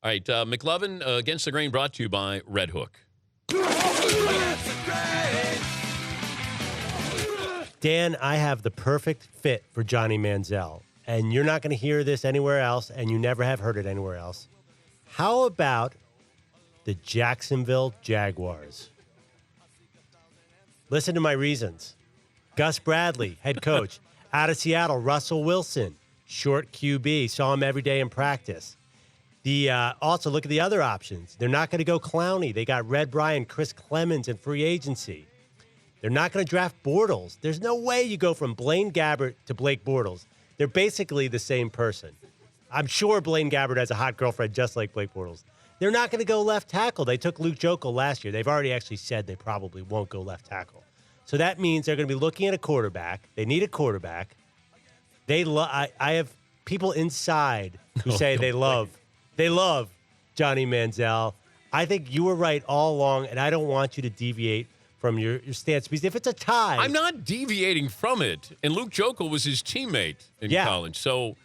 All right, McLovin Against the Grain brought to you by Red Hook. Dan, I have the perfect fit for Johnny Manziel, and you're not going to hear this anywhere else, and you never have heard it anywhere else. How about the Jacksonville Jaguars? Listen to my reasons. Gus Bradley, head coach. Out of Seattle, Russell Wilson, short QB. Saw him every day in practice. Also, look at the other options. They're not going to go Clowney. They got Red Bryant, Chris Clemens in free agency. They're not going to draft Bortles. There's no way you go from Blaine Gabbert to Blake Bortles. They're basically the same person. I'm sure Blaine Gabbert has a hot girlfriend just like Blake Bortles. They're not going to go left tackle. They took Luke Jokel last year. They've already actually said they probably won't go left tackle. So that means they're going to be looking at a quarterback. They need a quarterback. I have people inside who say they love Johnny Manziel. I think you were right all along, and I don't want you to deviate from your stance, because if it's a tie... I'm not deviating from it. And Luke Jokel was his teammate in college. So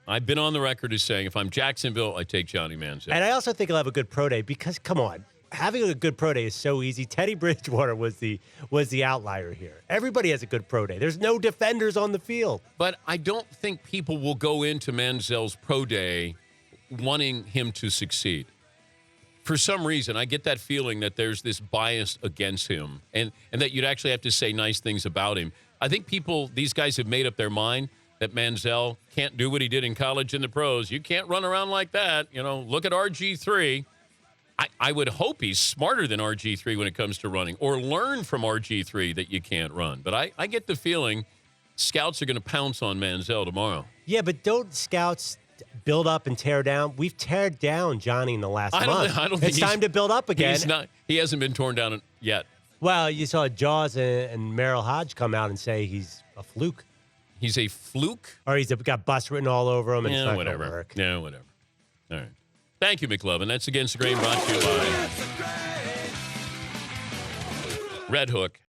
I've been on the record as saying if I'm Jacksonville, I take Johnny Manziel. And I also think he'll have a good pro day because, come on, having a good pro day is so easy. Teddy Bridgewater was the outlier here. Everybody has a good pro day. There's no defenders on the field. But I don't think people will go into Manziel's pro day wanting him to succeed. For some reason, I get that feeling that there's this bias against him and that you'd actually have to say nice things about him. I think these guys have made up their mind that Manziel can't do what he did in college in the pros. You can't run around like that. Look at RG3. I would hope he's smarter than RG3 when it comes to running, or learn from RG3 that you can't run. But I get the feeling scouts are going to pounce on Manziel tomorrow. Yeah, but don't scouts build up and tear down? We've teared down Johnny in the last month. I don't think it's time to build up again. He hasn't been torn down yet. Well, you saw Jaws and Merrill Hodge come out and say he's a fluke. He's a fluke? Or he's got bust written all over him, and it's not going to work. Yeah, whatever. All right. Thank you, McLovin. That's Against the Grain brought to you by Red Hook.